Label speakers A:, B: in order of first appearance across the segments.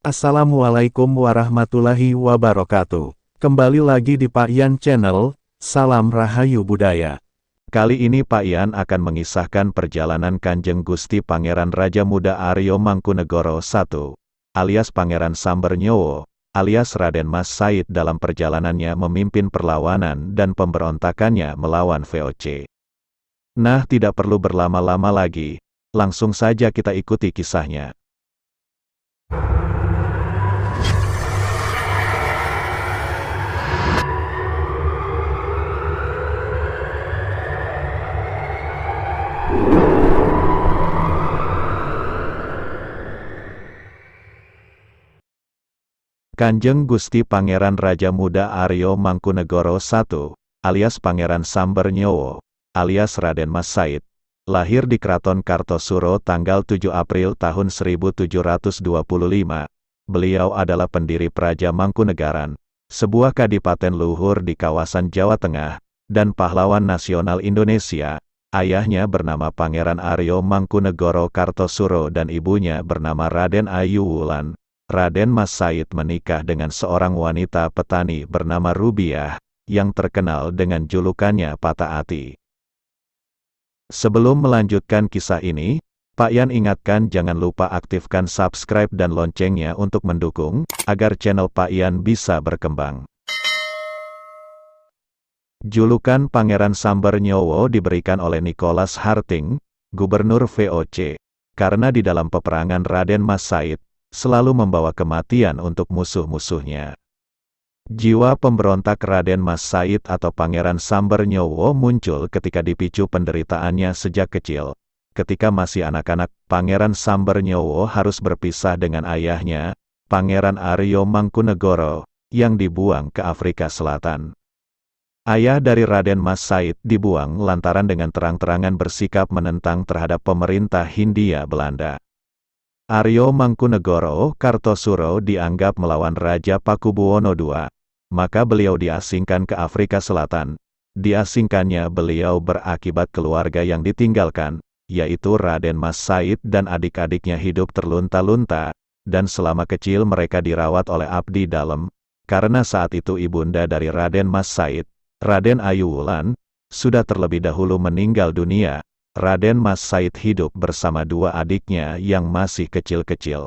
A: Assalamualaikum warahmatullahi wabarakatuh. Kembali lagi di Pak Yan Channel, salam Rahayu Budaya. Kali ini Pak Yan akan mengisahkan perjalanan Kanjeng Gusti Pangeran Raja Muda Aryo Mangkunegoro I, alias Pangeran Sambernyowo, alias Raden Mas Said dalam perjalanannya memimpin perlawanan dan pemberontakannya melawan VOC. Nah, tidak perlu berlama-lama lagi, langsung saja kita ikuti kisahnya. Kanjeng Gusti Pangeran Raja Muda Aryo Mangkunegoro I, alias Pangeran Sambernyowo, alias Raden Mas Said, lahir di Kraton Kartosuro tanggal 7 April tahun 1725. Beliau adalah pendiri Praja Mangkunegaran, sebuah kadipaten luhur di kawasan Jawa Tengah, dan pahlawan nasional Indonesia. Ayahnya bernama Pangeran Aryo Mangkunegoro Kartosuro dan ibunya bernama Raden Ayu Wulan. Raden Mas Said menikah dengan seorang wanita petani bernama Rubiah, yang terkenal dengan julukannya Patah Ati. Sebelum melanjutkan kisah ini, Pak Yan ingatkan jangan lupa aktifkan subscribe dan loncengnya untuk mendukung, agar channel Pak Yan bisa berkembang. Julukan Pangeran Sambernyowo diberikan oleh Nicholas Harting, Gubernur VOC, karena di dalam peperangan Raden Mas Said selalu membawa kematian untuk musuh-musuhnya. Jiwa pemberontak Raden Mas Said atau Pangeran Sambernyowo muncul ketika dipicu penderitaannya sejak kecil. Ketika masih anak-anak, Pangeran Sambernyowo harus berpisah dengan ayahnya, Pangeran Aryo Mangkunegoro, yang dibuang ke Afrika Selatan. Ayah dari Raden Mas Said dibuang lantaran dengan terang-terangan bersikap menentang terhadap pemerintah Hindia Belanda. Aryo Mangkunegoro Kartosuro dianggap melawan Raja Pakubuwono II, maka beliau diasingkan ke Afrika Selatan. Diasingkannya beliau berakibat keluarga yang ditinggalkan, yaitu Raden Mas Said dan adik-adiknya hidup terlunta-lunta, dan selama kecil mereka dirawat oleh abdi dalem, karena saat itu ibunda dari Raden Mas Said, Raden Ayu Wulan, sudah terlebih dahulu meninggal dunia. Raden Mas Said hidup bersama dua adiknya yang masih kecil-kecil.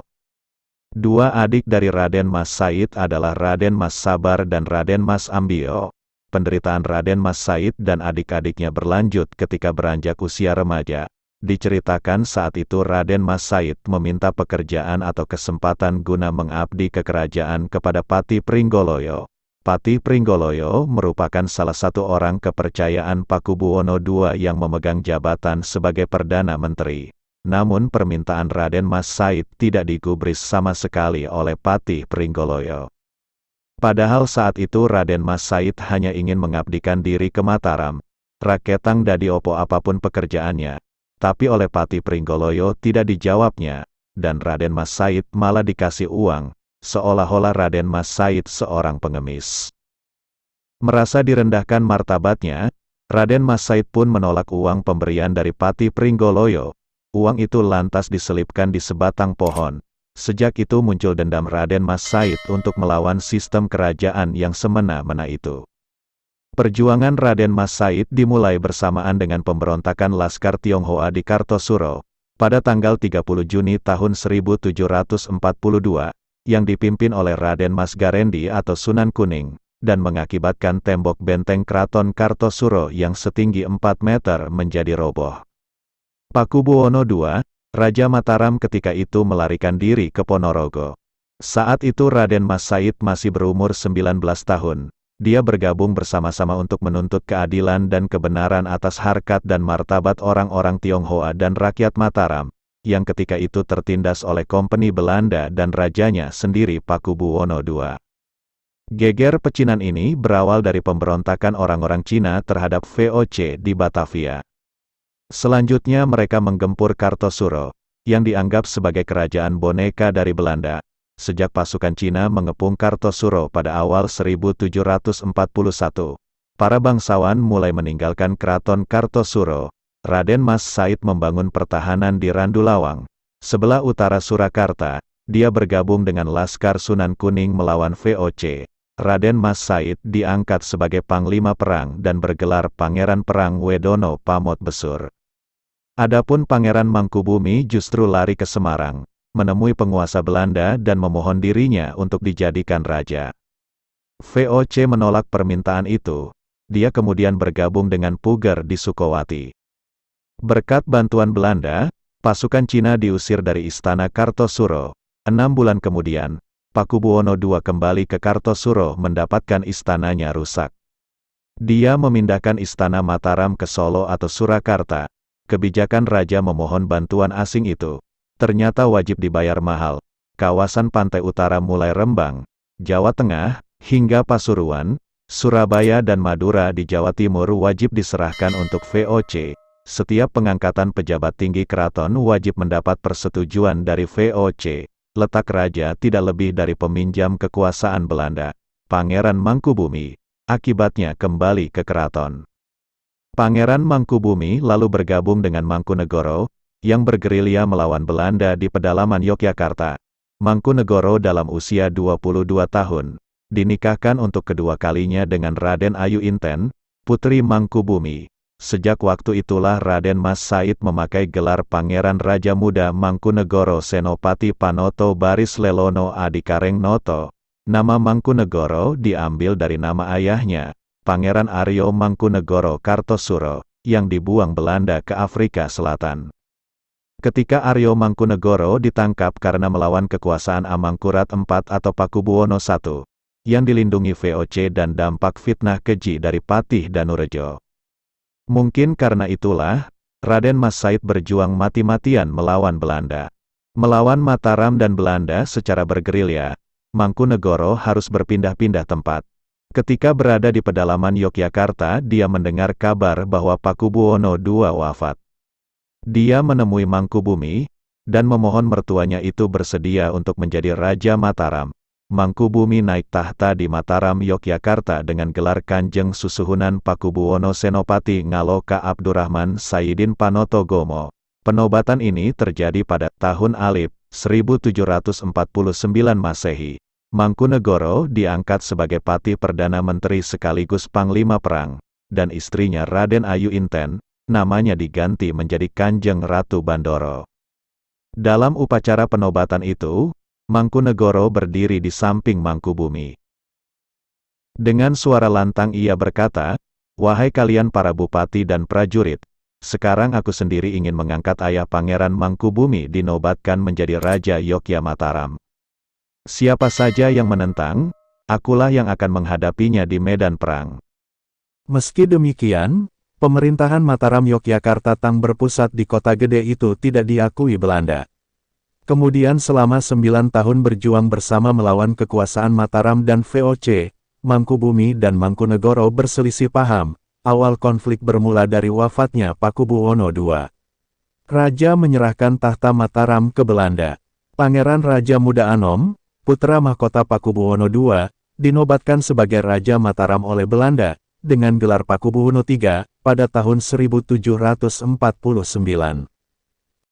A: Dua adik dari Raden Mas Said adalah Raden Mas Sabar dan Raden Mas Ambio. Penderitaan Raden Mas Said dan adik-adiknya berlanjut ketika beranjak usia remaja. Diceritakan saat itu Raden Mas Said meminta pekerjaan atau kesempatan guna mengabdi ke kerajaan kepada Pati Pringgoloyo. Pati Pringgoloyo merupakan salah satu orang kepercayaan Pakubuwono II yang memegang jabatan sebagai Perdana Menteri. Namun permintaan Raden Mas Said tidak digubris sama sekali oleh Pati Pringgoloyo. Padahal saat itu Raden Mas Said hanya ingin mengabdikan diri ke Mataram, raketang dadi opo apapun pekerjaannya. Tapi oleh Pati Pringgoloyo tidak dijawabnya, dan Raden Mas Said malah dikasih uang, seolah-olah Raden Mas Said seorang pengemis. Merasa direndahkan martabatnya, Raden Mas Said pun menolak uang pemberian dari Pati Pringgoloyo. Uang itu lantas diselipkan di sebatang pohon. Sejak itu muncul dendam Raden Mas Said untuk melawan sistem kerajaan yang semena-mena itu. Perjuangan Raden Mas Said dimulai bersamaan dengan pemberontakan Laskar Tionghoa di Kartosuro, pada tanggal 30 Juni tahun 1742, yang dipimpin oleh Raden Mas Garendi atau Sunan Kuning, dan mengakibatkan tembok benteng Kraton Kartosuro yang setinggi 4 meter menjadi roboh. Pakubuwono II, Raja Mataram ketika itu melarikan diri ke Ponorogo. Saat itu Raden Mas Said masih berumur 19 tahun. Dia bergabung bersama-sama untuk menuntut keadilan dan kebenaran atas harkat dan martabat orang-orang Tionghoa dan rakyat Mataram, yang ketika itu tertindas oleh Kompeni Belanda dan rajanya sendiri Pakubuwono II. Geger pecinan ini berawal dari pemberontakan orang-orang Cina terhadap VOC di Batavia. Selanjutnya mereka menggempur Kartosuro, yang dianggap sebagai kerajaan boneka dari Belanda. Sejak pasukan Cina mengepung Kartosuro pada awal 1741, para bangsawan mulai meninggalkan Kraton Kartosuro. Raden Mas Said membangun pertahanan di Randulawang, sebelah utara Surakarta, dia bergabung dengan Laskar Sunan Kuning melawan VOC. Raden Mas Said diangkat sebagai panglima perang dan bergelar Pangeran Perang Wedono Pamot Besur. Adapun Pangeran Mangkubumi justru lari ke Semarang, menemui penguasa Belanda dan memohon dirinya untuk dijadikan raja. VOC menolak permintaan itu. Dia kemudian bergabung dengan Puger di Sukowati. Berkat bantuan Belanda, pasukan Cina diusir dari istana Kartosuro. 6 bulan kemudian, Pakubuwono II kembali ke Kartosuro mendapatkan istananya rusak. Dia memindahkan istana Mataram ke Solo atau Surakarta. Kebijakan raja memohon bantuan asing itu ternyata wajib dibayar mahal. Kawasan pantai utara mulai Rembang, Jawa Tengah, hingga Pasuruan, Surabaya dan Madura di Jawa Timur wajib diserahkan untuk VOC. Setiap pengangkatan pejabat tinggi keraton wajib mendapat persetujuan dari VOC. Letak raja tidak lebih dari peminjam kekuasaan Belanda, Pangeran Mangkubumi. Akibatnya kembali ke keraton. Pangeran Mangkubumi lalu bergabung dengan Mangkunegoro, yang bergerilya melawan Belanda di pedalaman Yogyakarta. Mangkunegoro dalam usia 22 tahun, dinikahkan untuk kedua kalinya dengan Raden Ayu Inten, putri Mangkubumi. Sejak waktu itulah Raden Mas Said memakai gelar Pangeran Raja Muda Mangkunegoro Senopati Panoto Baris Lelono Adikareng Noto. Nama Mangkunegoro diambil dari nama ayahnya, Pangeran Aryo Mangkunegoro Kartosuro, yang dibuang Belanda ke Afrika Selatan. Ketika Aryo Mangkunegoro ditangkap karena melawan kekuasaan Amangkurat IV atau Pakubuwono I, yang dilindungi VOC dan dampak fitnah keji dari Patih Danurejo. Mungkin karena itulah, Raden Mas Said berjuang mati-matian melawan Belanda. Melawan Mataram dan Belanda secara bergerilya, Mangkunegoro harus berpindah-pindah tempat. Ketika berada di pedalaman Yogyakarta, dia mendengar kabar bahwa Pakubuwono II wafat. Dia menemui Mangkubumi, dan memohon mertuanya itu bersedia untuk menjadi Raja Mataram. Mangkubumi naik tahta di Mataram, Yogyakarta dengan gelar Kanjeng Susuhunan Pakubuwono Senopati Ngaloka Abdurrahman Sayyidin Panotogomo. Penobatan ini terjadi pada tahun Alif, 1749 Masehi. Mangkunegoro diangkat sebagai Patih Perdana Menteri sekaligus Panglima Perang, dan istrinya Raden Ayu Inten, namanya diganti menjadi Kanjeng Ratu Bandoro. Dalam upacara penobatan itu, Mangkunegoro berdiri di samping Mangkubumi. Dengan suara lantang ia berkata, "Wahai kalian para bupati dan prajurit, sekarang aku sendiri ingin mengangkat ayah Pangeran Mangkubumi dinobatkan menjadi Raja Yogya Mataram. Siapa saja yang menentang, akulah yang akan menghadapinya di medan perang."
B: Meski demikian, pemerintahan Mataram Yogyakarta Tang berpusat di kota gede itu tidak diakui Belanda. Kemudian selama 9 tahun berjuang bersama melawan kekuasaan Mataram dan VOC, Mangkubumi dan Mangkunegoro berselisih paham. Awal konflik bermula dari wafatnya Pakubuwono II. Raja menyerahkan tahta Mataram ke Belanda. Pangeran Raja Muda Anom, putra mahkota Pakubuwono II, dinobatkan sebagai Raja Mataram oleh Belanda, dengan gelar Pakubuwono III, pada tahun 1749.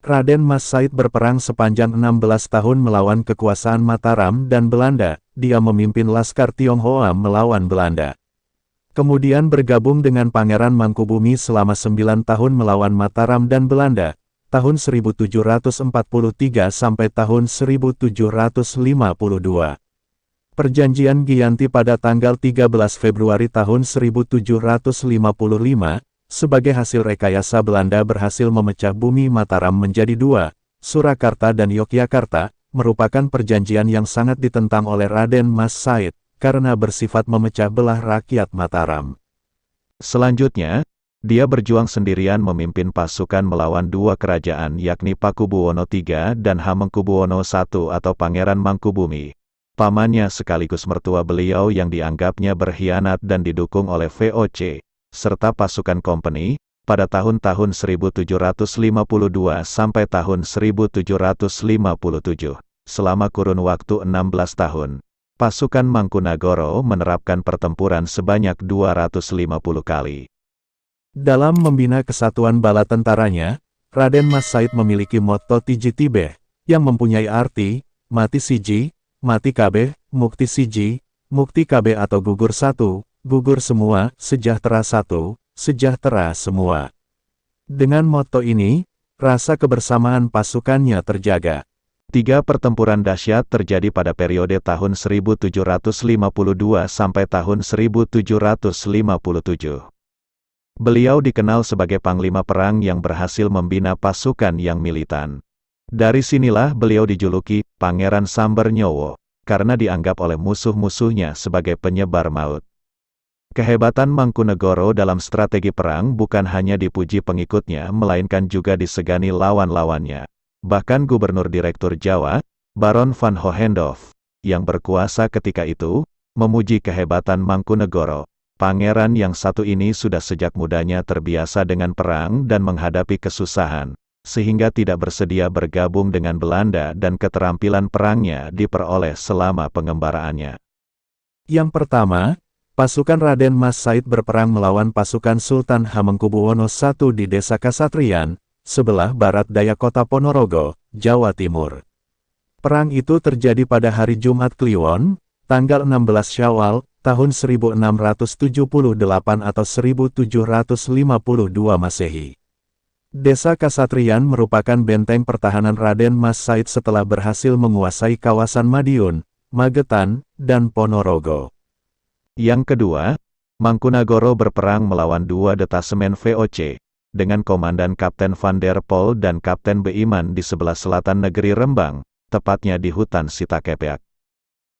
B: Raden Mas Said berperang sepanjang 16 tahun melawan kekuasaan Mataram dan Belanda. Dia memimpin Laskar Tionghoa melawan Belanda. Kemudian bergabung dengan Pangeran Mangkubumi selama 9 tahun melawan Mataram dan Belanda, tahun 1743 sampai tahun 1752. Perjanjian Giyanti pada tanggal 13 Februari tahun 1755, sebagai hasil rekayasa Belanda berhasil memecah bumi Mataram menjadi dua, Surakarta dan Yogyakarta, merupakan perjanjian yang sangat ditentang oleh Raden Mas Said, karena bersifat memecah belah rakyat Mataram.
A: Selanjutnya, dia berjuang sendirian memimpin pasukan melawan dua kerajaan yakni Pakubuwono III dan Hamengkubuwono I atau Pangeran Mangkubumi. Pamannya sekaligus mertua beliau yang dianggapnya berkhianat dan didukung oleh VOC, serta pasukan kompeni, pada tahun-tahun 1752 sampai tahun 1757. Selama kurun waktu 16 tahun, pasukan Mangkunegoro menerapkan pertempuran sebanyak 250 kali.
B: Dalam membina kesatuan bala tentaranya, Raden Mas Said memiliki motto Tiji Tibeh, yang mempunyai arti, mati siji, mati kabeh, mukti siji, mukti kabeh atau gugur satu, gugur semua, sejahtera satu, sejahtera semua. Dengan moto ini, rasa kebersamaan pasukannya terjaga.
A: 3 pertempuran dahsyat terjadi pada periode tahun 1752 sampai tahun 1757. Beliau dikenal sebagai panglima perang yang berhasil membina pasukan yang militan. Dari sinilah beliau dijuluki Pangeran Samber Nyowo, karena dianggap oleh musuh-musuhnya sebagai penyebar maut. Kehebatan Mangkunegoro dalam strategi perang bukan hanya dipuji pengikutnya melainkan juga disegani lawan-lawannya. Bahkan Gubernur Direktur Jawa, Baron van Hohendorf, yang berkuasa ketika itu, memuji kehebatan Mangkunegoro. Pangeran yang satu ini sudah sejak mudanya terbiasa dengan perang dan menghadapi kesusahan, sehingga tidak bersedia bergabung dengan Belanda dan keterampilan perangnya diperoleh selama pengembaraannya.
B: Yang pertama, pasukan Raden Mas Said berperang melawan pasukan Sultan Hamengkubuwono I di Desa Kasatriyan, sebelah barat daya kota Ponorogo, Jawa Timur. Perang itu terjadi pada hari Jumat Kliwon, tanggal 16 Syawal, tahun 1678 atau 1752 Masehi. Desa Kasatriyan merupakan benteng pertahanan Raden Mas Said setelah berhasil menguasai kawasan Madiun, Magetan, dan Ponorogo.
A: Yang kedua, Mangkunagoro berperang melawan 2 detasemen VOC, dengan Komandan Kapten Van der Pol dan Kapten Beiman di sebelah selatan negeri Rembang, tepatnya di hutan Sitakepeak.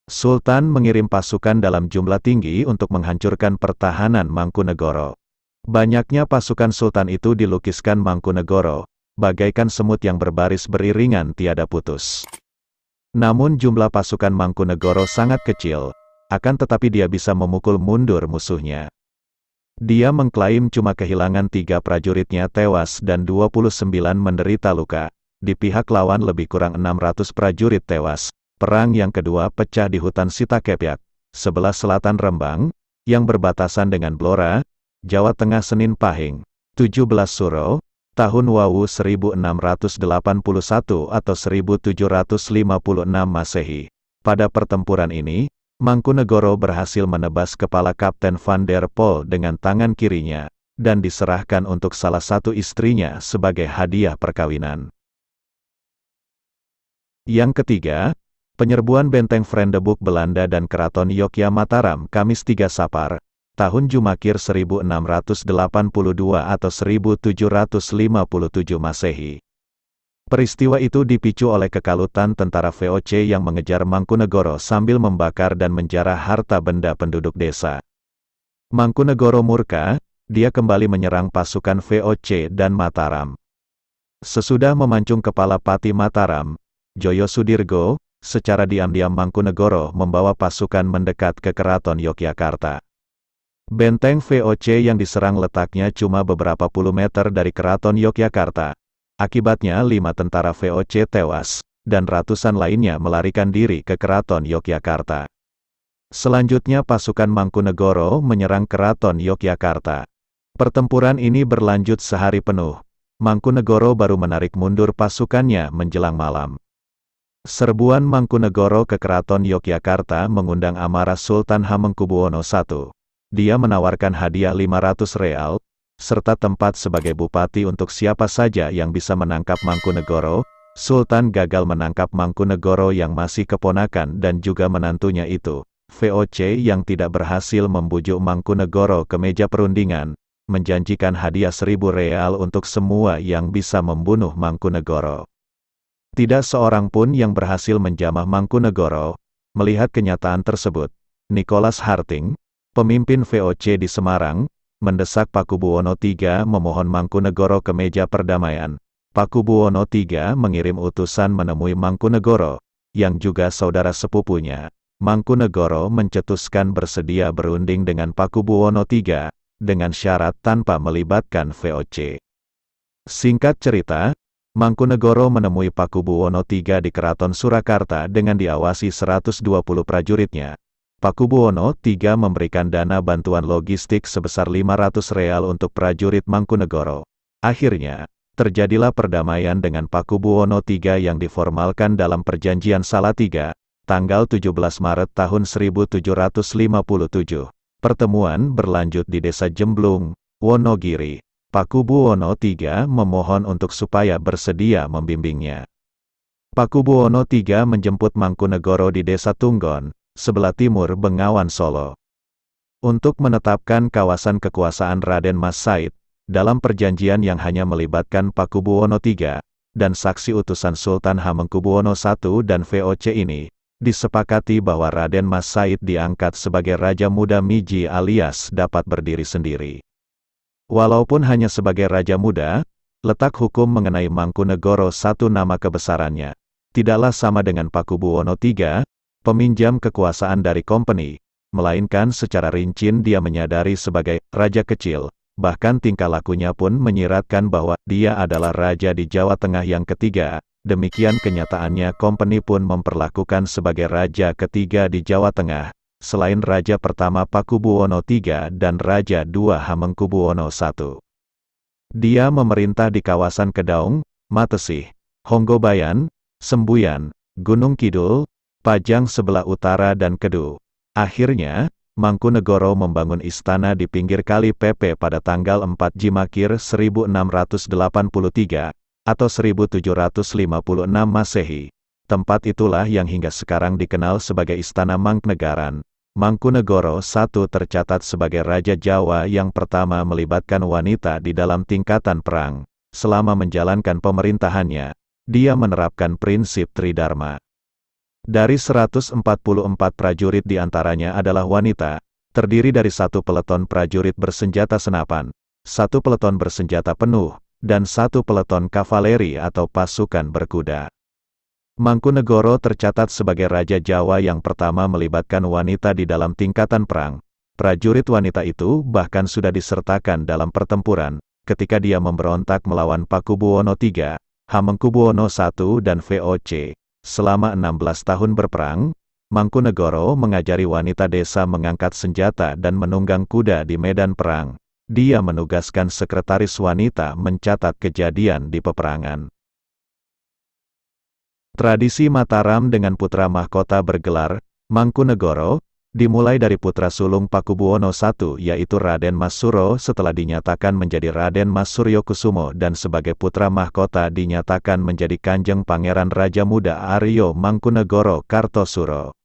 A: Sultan mengirim pasukan dalam jumlah tinggi untuk menghancurkan pertahanan Mangkunegoro. Banyaknya pasukan Sultan itu dilukiskan Mangkunegoro, bagaikan semut yang berbaris beriringan tiada putus. Namun jumlah pasukan Mangkunegoro sangat kecil, akan tetapi dia bisa memukul mundur musuhnya. Dia mengklaim cuma kehilangan 3 prajuritnya tewas dan 29 menderita luka. Di pihak lawan lebih kurang 600 prajurit tewas. Perang yang kedua pecah di hutan Sitakepeak, sebelah selatan Rembang, yang berbatasan dengan Blora, Jawa Tengah Senin Pahing, 17 Suro, tahun Wawu 1681 atau 1756 Masehi. Pada pertempuran ini, Mangkunegoro berhasil menebas kepala Kapten Van der Pol dengan tangan kirinya, dan diserahkan untuk salah satu istrinya sebagai hadiah perkawinan. Yang ketiga, penyerbuan benteng Vrendebuk Belanda dan Keraton Yogya Mataram Kamis 3 Sapar, tahun Jumakir 1682 atau 1757 Masehi. Peristiwa itu dipicu oleh kekalutan tentara VOC yang mengejar Mangkunegoro sambil membakar dan menjarah harta benda penduduk desa. Mangkunegoro murka, dia kembali menyerang pasukan VOC dan Mataram. Sesudah memancung kepala Pati Mataram, Joyo Sudirgo, secara diam-diam Mangkunegoro membawa pasukan mendekat ke Keraton Yogyakarta. Benteng VOC yang diserang letaknya cuma beberapa puluh meter dari Keraton Yogyakarta. Akibatnya 5 tentara VOC tewas, dan ratusan lainnya melarikan diri ke Keraton Yogyakarta. Selanjutnya pasukan Mangkunegoro menyerang Keraton Yogyakarta. Pertempuran ini berlanjut sehari penuh. Mangkunegoro baru menarik mundur pasukannya menjelang malam. Serbuan Mangkunegoro ke Keraton Yogyakarta mengundang amarah Sultan Hamengkubuwono I. Dia menawarkan hadiah 500 real, serta tempat sebagai bupati untuk siapa saja yang bisa menangkap Mangkunegoro. Sultan gagal menangkap Mangkunegoro yang masih keponakan dan juga menantunya itu, VOC yang tidak berhasil membujuk Mangkunegoro ke meja perundingan, menjanjikan hadiah 1000 real untuk semua yang bisa membunuh Mangkunegoro. Tidak seorang pun yang berhasil menjamah Mangkunegoro. Melihat kenyataan tersebut, Nicholas Harting, pemimpin VOC di Semarang, mendesak Pakubuwono III memohon Mangkunegoro ke meja perdamaian. Pakubuwono III mengirim utusan menemui Mangkunegoro, yang juga saudara sepupunya. Mangkunegoro mencetuskan bersedia berunding dengan Pakubuwono III, dengan syarat tanpa melibatkan VOC. Singkat cerita, Mangkunegoro menemui Pakubuwono III di Keraton Surakarta dengan diawasi 120 prajuritnya. Pakubuwono III memberikan dana bantuan logistik sebesar 500 real untuk prajurit Mangkunegoro. Akhirnya, terjadilah perdamaian dengan Pakubuwono III yang diformalkan dalam Perjanjian Salatiga, tanggal 17 Maret tahun 1757. Pertemuan berlanjut di Desa Jemblung, Wonogiri. Pakubuwono III memohon untuk supaya bersedia membimbingnya. Pakubuwono III menjemput Mangkunegoro di Desa Tunggon, sebelah timur Bengawan Solo. Untuk menetapkan kawasan kekuasaan Raden Mas Said, dalam perjanjian yang hanya melibatkan Pakubuwono III, dan saksi utusan Sultan Hamengkubuwono I dan VOC ini, disepakati bahwa Raden Mas Said diangkat sebagai Raja Muda Miji alias dapat berdiri sendiri. Walaupun hanya sebagai Raja Muda, letak hukum mengenai Mangkunegoro I nama kebesarannya tidaklah sama dengan Pakubuwono III, peminjam kekuasaan dari company, melainkan secara rinci dia menyadari sebagai Raja Kecil. Bahkan tingkah lakunya pun menyiratkan bahwa dia adalah raja di Jawa Tengah yang ketiga. Demikian kenyataannya company pun memperlakukan sebagai raja ketiga di Jawa Tengah, selain raja pertama Pakubuwono III dan raja II Hamengkubuwono I. Dia memerintah di kawasan Kedaung, Matesih, Honggobayan, Sembuyan, Gunung Kidul, Pajang sebelah utara dan Kedu. Akhirnya, Mangkunegoro membangun istana di pinggir Kali Pepe pada tanggal 4 Jimakir 1683, atau 1756 Masehi. Tempat itulah yang hingga sekarang dikenal sebagai Istana Mangkunegaran. Mangkunegoro I tercatat sebagai Raja Jawa yang pertama melibatkan wanita di dalam tingkatan perang. Selama menjalankan pemerintahannya, dia menerapkan prinsip Tridharma. Dari 144 prajurit diantaranya adalah wanita, terdiri dari 1 peleton prajurit bersenjata senapan, 1 peleton bersenjata penuh, dan 1 peleton kavaleri atau pasukan berkuda. Mangkunegoro tercatat sebagai Raja Jawa yang pertama melibatkan wanita di dalam tingkatan perang. Prajurit wanita itu bahkan sudah disertakan dalam pertempuran, ketika dia memberontak melawan Pakubuwono III, Hamengkubuwono I dan VOC. Selama 16 tahun berperang, Mangkunegoro mengajari wanita desa mengangkat senjata dan menunggang kuda di medan perang. Dia menugaskan sekretaris wanita mencatat kejadian di peperangan. Tradisi Mataram dengan putra mahkota bergelar Mangkunegoro dimulai dari putra sulung Pakubuwono I yaitu Raden Mas Suro setelah dinyatakan menjadi Raden Mas Suryokusumo dan sebagai putra mahkota dinyatakan menjadi Kanjeng Pangeran Raja Muda Aryo Mangkunegoro Kartosuro.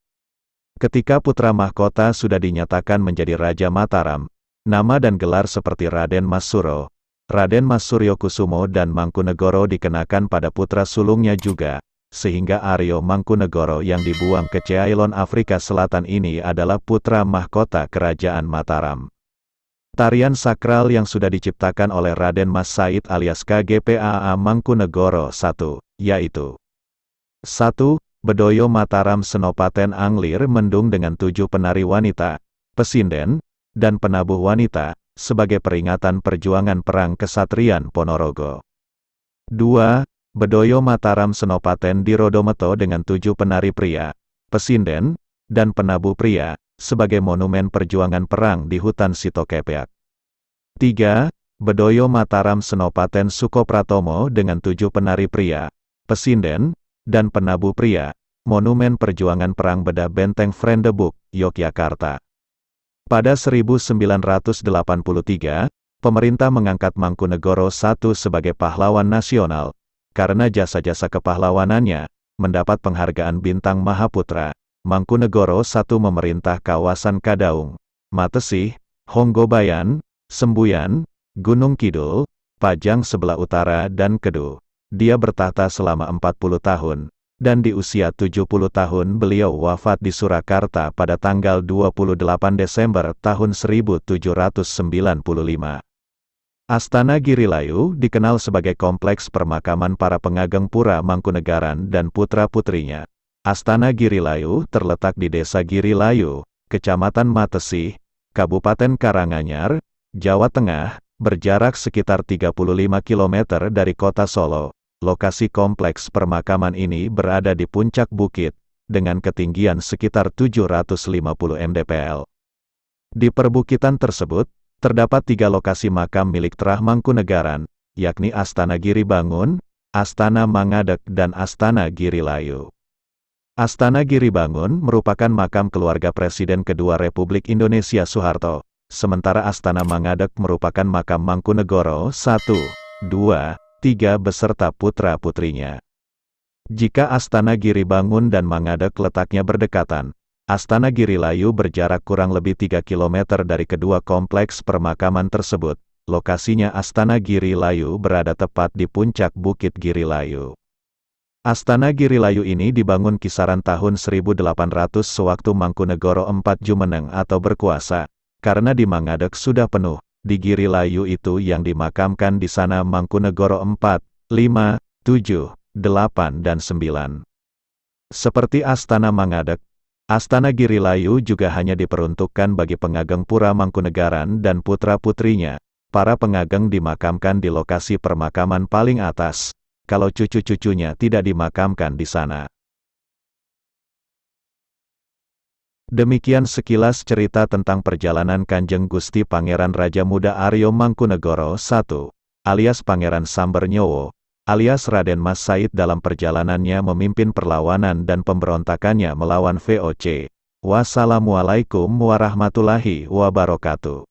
A: Ketika putra mahkota sudah dinyatakan menjadi Raja Mataram, nama dan gelar seperti Raden Mas Suro, Raden Mas Suryokusumo dan Mangkunegoro dikenakan pada putra sulungnya juga. Sehingga Aryo Mangkunegoro yang dibuang ke Ceylon Afrika Selatan ini adalah putra mahkota Kerajaan Mataram. Tarian sakral yang sudah diciptakan oleh Raden Mas Said alias KGPAA Mangkunegoro I, yaitu 1. Bedoyo Mataram Senopaten Anglir Mendung dengan 7 penari wanita, pesinden, dan penabuh wanita, sebagai peringatan perjuangan perang kesatrian Ponorogo. 2. Bedoyo Mataram Senopaten di Rodometo dengan 7 penari pria, pesinden, dan penabuh pria, sebagai monumen perjuangan perang di hutan Sitokepeak. 3. Bedoyo Mataram Senopaten Sukopratomo dengan 7 penari pria, pesinden, dan penabuh pria, monumen perjuangan perang bedah Benteng Frendebuk, Yogyakarta. Pada 1983, pemerintah mengangkat Mangkunegoro I sebagai pahlawan nasional, karena jasa-jasa kepahlawanannya, mendapat penghargaan Bintang Mahaputra. Mangkunegoro I memerintah kawasan Kadaung, Matesih, Honggobayan, Sembuyan, Gunung Kidul, Pajang sebelah utara dan Kedu. Dia bertahta selama 40 tahun, dan di usia 70 tahun beliau wafat di Surakarta pada tanggal 28 Desember tahun 1795. Astana Girilayu dikenal sebagai kompleks permakaman para pengageng pura Mangkunegaran dan putra-putrinya. Astana Girilayu terletak di Desa Girilayu, Kecamatan Matesih, Kabupaten Karanganyar, Jawa Tengah, berjarak sekitar 35 km dari kota Solo. Lokasi kompleks permakaman ini berada di puncak bukit, dengan ketinggian sekitar 750 mdpl. Di perbukitan tersebut, terdapat 3 lokasi makam milik Trah Mangkunegaran, yakni Astana Giribangun, Astana Mangadek dan Astana Girilayu. Astana Giribangun merupakan makam keluarga Presiden kedua Republik Indonesia Soeharto, sementara Astana Mangadek merupakan makam Mangkunegoro I, II, III beserta putra-putrinya. Jika Astana Giribangun dan Mangadek letaknya berdekatan, Astana Girilayu berjarak kurang lebih 3 km dari kedua kompleks permakaman tersebut. Lokasinya Astana Girilayu berada tepat di puncak Bukit Girilayu. Astana Girilayu ini dibangun kisaran tahun 1800 sewaktu Mangkunegoro IV jumeneng atau berkuasa. Karena di Mangadek sudah penuh, di Girilayu itu yang dimakamkan di sana Mangkunegoro IV, V, VII, VIII dan IX. Seperti Astana Mangadek, Astana Girilayu juga hanya diperuntukkan bagi pengageng pura Mangkunegaran dan putra-putrinya. Para pengageng dimakamkan di lokasi permakaman paling atas, kalau cucu-cucunya tidak dimakamkan di sana. Demikian sekilas cerita tentang perjalanan Kanjeng Gusti Pangeran Raja Muda Aryo Mangkunegoro I, alias Pangeran Samber Nyowo, alias Raden Mas Said dalam perjalanannya memimpin perlawanan dan pemberontakannya melawan VOC. Wassalamualaikum warahmatullahi wabarakatuh.